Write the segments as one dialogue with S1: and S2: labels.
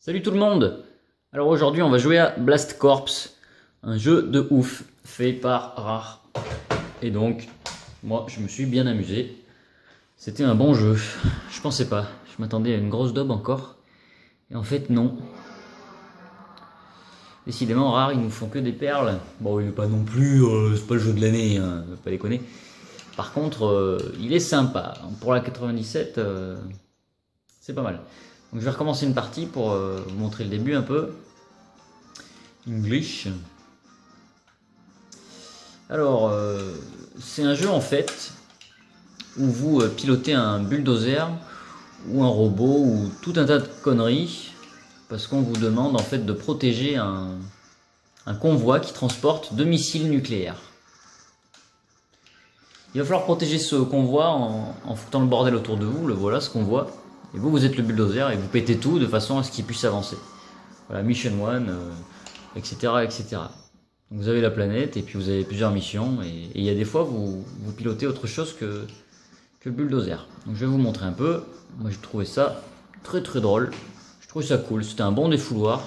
S1: Salut tout le monde. Alors aujourd'hui on va jouer à Blast Corps, un jeu de ouf fait par Rare. Et donc moi je me suis bien amusé. C'était un bon jeu. Je pensais pas. Je m'attendais à une grosse daube encore. Et en fait non. Décidément Rare ils nous font que des perles. Bon il est pas non plus, c'est pas le jeu de l'année, hein, pas déconner. Par contre il est sympa. Pour la 97 c'est pas mal. Donc je vais recommencer une partie pour vous montrer le début un peu. English. Alors, c'est un jeu en fait où vous pilotez un bulldozer ou un robot ou tout un tas de conneries parce qu'on vous demande en fait de protéger un convoi qui transporte 2 missiles nucléaires. Il va falloir protéger ce convoi en foutant le bordel autour de vous, le voilà ce convoi. Et vous êtes le bulldozer et vous pétez tout de façon à ce qu'il puisse avancer. Voilà, mission 1, etc., etc. Donc vous avez la planète et puis vous avez plusieurs missions. Et il y a des fois vous pilotez autre chose que le bulldozer. Donc je vais vous montrer un peu. Moi j'ai trouvé ça très très drôle. Je trouve ça cool. C'était un bon défouloir.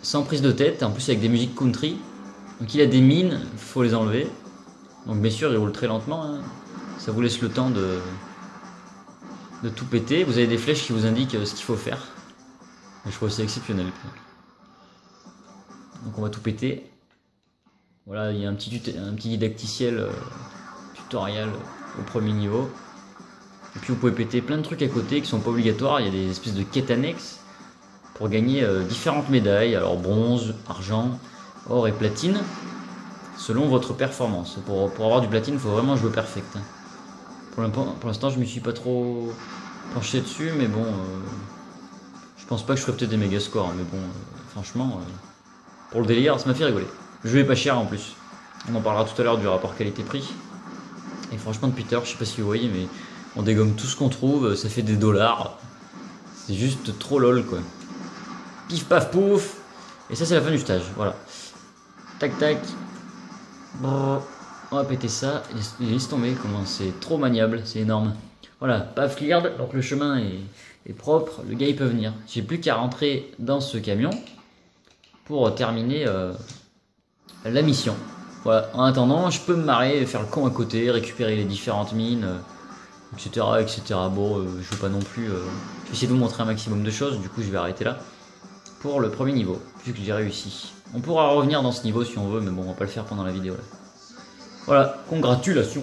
S1: Sans prise de tête, en plus avec des musiques country. Donc il a des mines, il faut les enlever. Donc bien sûr il roule très lentement. Hein. Ça vous laisse le temps de tout péter. Vous avez des flèches qui vous indiquent ce qu'il faut faire. Et je trouve ça exceptionnel. Donc on va tout péter. Voilà, il y a un petit didacticiel tutoriel au premier niveau. Et puis vous pouvez péter plein de trucs à côté qui sont pas obligatoires. Il y a des espèces de quêtes annexes pour gagner différentes médailles. Alors bronze, argent, or et platine. Selon votre performance. Pour avoir du platine, il faut vraiment jouer perfect. Pour l'instant, je ne me suis pas trop penché dessus, mais bon, je pense pas que je ferais peut-être des méga scores, mais bon, franchement, pour le délire, ça m'a fait rigoler. Le jeu est pas cher en plus. On en parlera tout à l'heure du rapport qualité-prix. Et franchement, depuis tout à l'heure, je sais pas si vous voyez, mais on dégomme tout ce qu'on trouve, ça fait des dollars. C'est juste trop lol, quoi. Pif paf pouf. Et ça, c'est la fin du stage, voilà. Tac tac. Brrr. On va péter ça, et laisse tomber, comment c'est trop maniable, c'est énorme. Voilà, paf cleared, donc le chemin est propre, le gars il peut venir. J'ai plus qu'à rentrer dans ce camion pour terminer la mission. Voilà, en attendant, je peux me marrer, faire le con à côté, récupérer les différentes mines, etc. etc. Bon, je veux pas non plus... je vais essayer de vous montrer un maximum de choses, du coup je vais arrêter là. Pour le premier niveau, vu que j'ai réussi. On pourra revenir dans ce niveau si on veut, mais bon, on va pas le faire pendant la vidéo là. Voilà, congratulations.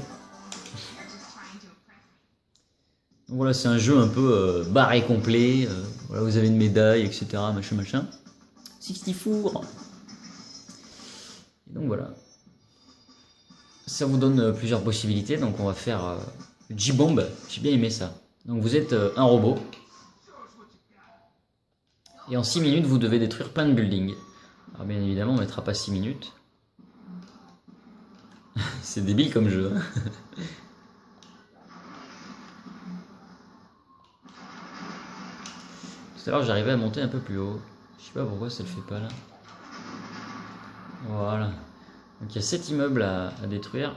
S1: Donc voilà, c'est un jeu un peu barré complet. Voilà, vous avez une médaille, etc. Machin, machin. 64. Et donc voilà. Ça vous donne plusieurs possibilités. Donc on va faire J-Bomb. J'ai bien aimé ça. Donc vous êtes un robot. Et en 6 minutes, vous devez détruire plein de buildings. Alors bien évidemment, on ne mettra pas 6 minutes. C'est débile comme jeu. Tout à l'heure j'arrivais à monter un peu plus haut. Je sais pas pourquoi ça le fait pas là. Voilà. Donc il y a 7 immeubles à détruire.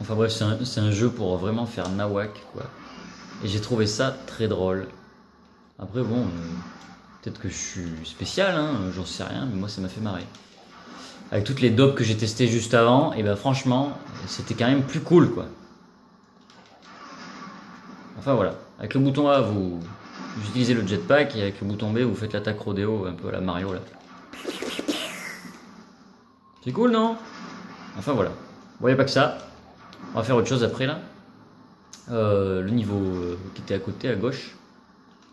S1: Enfin bref, c'est un jeu pour vraiment faire nawak quoi. Et j'ai trouvé ça très drôle. Après bon... peut-être que je suis spécial, hein, j'en sais rien, mais moi ça m'a fait marrer. Avec toutes les dopes que j'ai testées juste avant, et ben franchement, c'était quand même plus cool quoi. Enfin voilà, avec le bouton A vous utilisez le jetpack et avec le bouton B vous faites l'attaque rodéo un peu à la Mario là. C'est cool non? Enfin voilà, bon y a pas que ça, on va faire autre chose après là. Le niveau qui était à côté à gauche.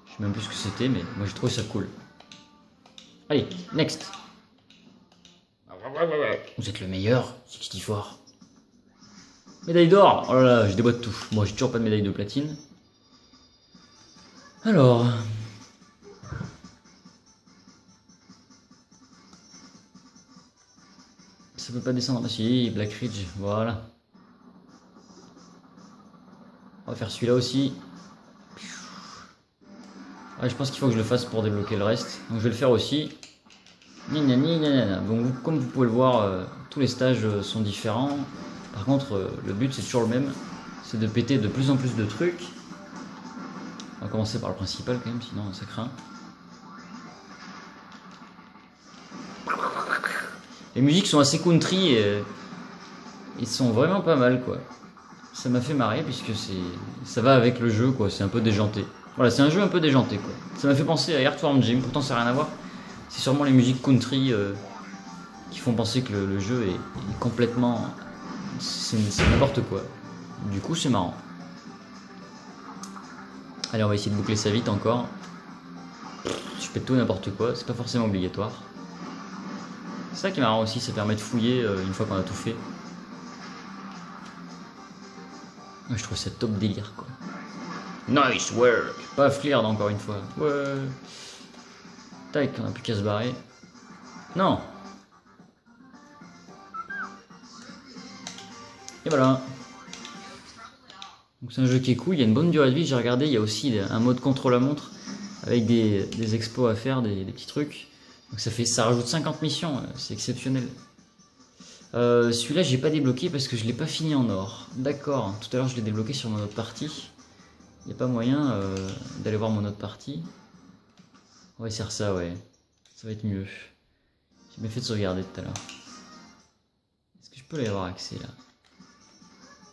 S1: Je sais même plus ce que c'était, mais moi j'ai trouvé ça cool. Allez, next. Vous êtes le meilleur, 64. Médaille d'or. Oh là là, je déboîte tout. Moi j'ai toujours pas de médaille de platine. Alors... ça peut pas descendre. Ah si, Black Ridge, voilà. On va faire celui-là aussi. Ah, je pense qu'il faut que je le fasse pour débloquer le reste. Donc je vais le faire aussi. Donc comme vous pouvez le voir, tous les stages sont différents. Par contre, le but c'est toujours le même. c'est de péter de plus en plus de trucs. On va commencer par le principal quand même, sinon ça craint. Les musiques sont assez country et ils sont vraiment pas mal quoi. Ça m'a fait marrer puisque ça va avec le jeu quoi, c'est un peu déjanté. Voilà, c'est un jeu un peu déjanté quoi. Ça m'a fait penser à Earthworm Jim, pourtant ça n'a rien à voir. C'est sûrement les musiques country qui font penser que le jeu est complètement... C'est n'importe quoi. Du coup c'est marrant. Allez, on va essayer de boucler ça vite encore. Je pète tout et n'importe quoi, c'est pas forcément obligatoire. C'est ça qui est marrant aussi, ça permet de fouiller une fois qu'on a tout fait. Moi je trouve ça top délire quoi. Nice work. Pas clear encore une fois. Ouais. Tac, on a plus qu'à se barrer. Non. Et voilà. Donc c'est un jeu qui est cool, il y a une bonne durée de vie, j'ai regardé, il y a aussi un mode contre-la-montre avec des expos à faire, des petits trucs. Donc ça rajoute 50 missions, c'est exceptionnel. Celui-là j'ai pas débloqué parce que je l'ai pas fini en or. D'accord, tout à l'heure je l'ai débloqué sur mon autre partie. Il n'y a pas moyen d'aller voir mon autre partie. On va essayer ça, ouais. Ça va être mieux. J'ai bien fait de sauvegarder tout à l'heure. Est-ce que je peux y avoir accès là?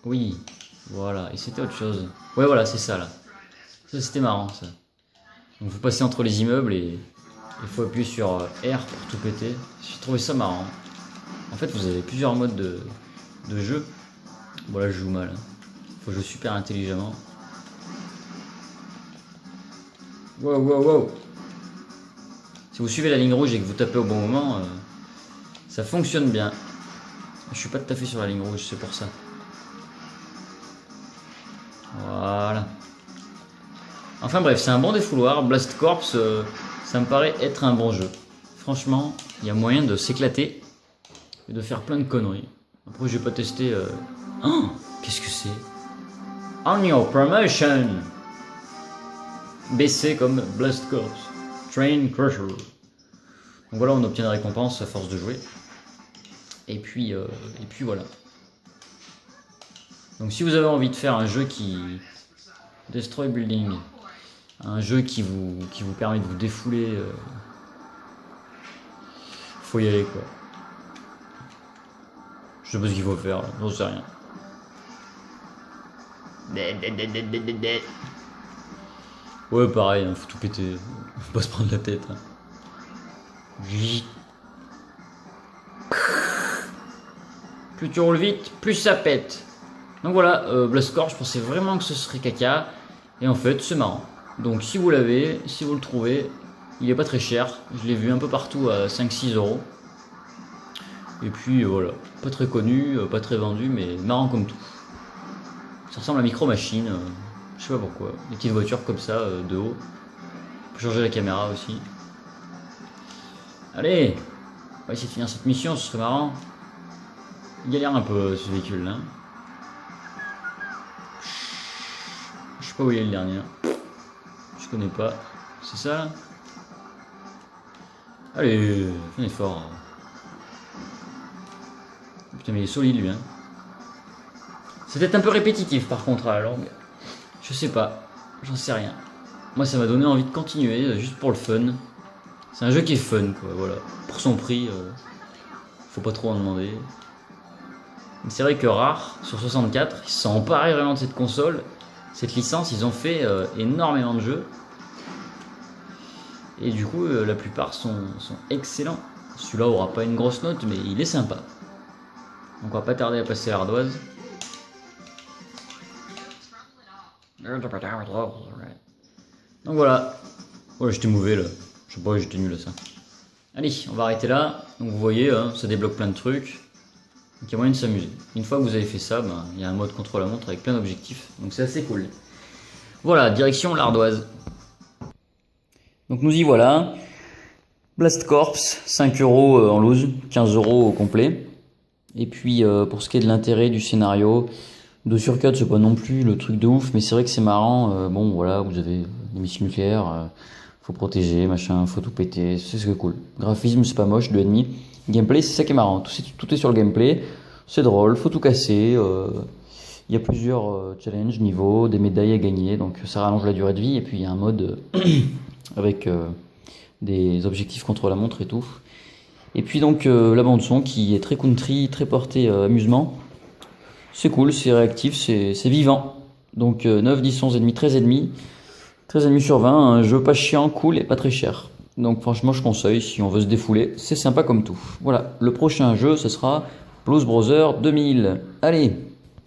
S1: Oui, voilà, et c'était autre chose. Ouais, voilà, c'est ça là. Ça c'était marrant ça. Donc vous passez entre les immeubles et il faut appuyer sur R pour tout péter. J'ai trouvé ça marrant. En fait, vous avez plusieurs modes de jeu. Bon, là je joue mal. Faut jouer super intelligemment. Wow, wow, wow. Si vous suivez la ligne rouge et que vous tapez au bon moment, ça fonctionne bien. Je suis pas tout à fait sur la ligne rouge, c'est pour ça. Voilà. Enfin bref, c'est un bon défouloir. Blast Corps, ça me paraît être un bon jeu. Franchement, il y a moyen de s'éclater et de faire plein de conneries. Après, j'ai pas testé. Oh, qu'est-ce que c'est? On your promotion. BC comme Blast Corps. Train Crusher. Donc voilà, on obtient des récompenses à force de jouer. Et puis voilà. Donc si vous avez envie de faire un jeu qui... Destroy Building. Un jeu qui vous permet de vous défouler. Faut y aller quoi. Je sais pas ce qu'il faut faire, j'en sais rien. Ouais, pareil, hein, faut tout péter. Faut pas se prendre la tête. Hein. Plus tu roules vite, plus ça pète. Donc voilà, Blast Corps, je pensais vraiment que ce serait caca. Et en fait, c'est marrant. Donc si vous l'avez, si vous le trouvez, il est pas très cher. Je l'ai vu un peu partout à 5-6 euros. Et puis voilà, pas très connu, pas très vendu, mais marrant comme tout. Ça ressemble à Micro Machine, je sais pas pourquoi. Des petites voitures comme ça, de haut. On peut changer la caméra aussi. Allez, on va essayer de finir cette mission, ce serait marrant. Il galère un peu ce véhicule là. Je sais pas où il est le dernier. Je connais pas. C'est ça là? Allez, fais un effort. Putain mais il est solide lui hein. C'est peut-être un peu répétitif par contre à la longue. Je sais pas, j'en sais rien. Moi ça m'a donné envie de continuer juste pour le fun. C'est un jeu qui est fun quoi, voilà. Pour son prix, faut pas trop en demander. C'est vrai que Rare, sur 64, ils se sont emparés vraiment de cette console. Cette licence, ils ont fait énormément de jeux. Et du coup, la plupart sont excellents. Celui-là aura pas une grosse note, mais il est sympa. Donc on va pas tarder à passer à l'ardoise. Donc voilà. Ouais, j'étais mauvais là. Je sais pas, j'étais nul à ça. Allez, on va arrêter là. Donc vous voyez, hein, ça débloque plein de trucs. Donc il y a moyen de s'amuser. Une fois que vous avez fait ça, ben, il y a un mode contre-la-montre avec plein d'objectifs. Donc c'est assez cool. Voilà, direction l'ardoise. Donc nous y voilà. Blast Corps, 5 euros en loose, 15 euros au complet. Et puis pour ce qui est de l'intérêt du scénario, 2 sur 4 c'est pas non plus le truc de ouf, mais c'est vrai que c'est marrant. Bon voilà, vous avez des missiles nucléaires, faut protéger, machin, faut tout péter, c'est ce que cool. Graphisme c'est pas moche, 2,5. Gameplay c'est ça qui est marrant, tout est sur le gameplay, c'est drôle, faut tout casser. Il y a plusieurs challenges, niveaux, des médailles à gagner, donc ça rallonge la durée de vie. Et puis il y a un mode avec des objectifs contre la montre et tout. Et puis donc la bande son qui est très country, très portée amusement. C'est cool, c'est réactif, c'est vivant. Donc 9, 10, 11 et demi, 13 et demi. 13 et demi sur 20, un jeu pas chiant, cool et pas très cher. Donc franchement je conseille si on veut se défouler, c'est sympa comme tout. Voilà, le prochain jeu ce sera Blues Brothers 2000. Allez!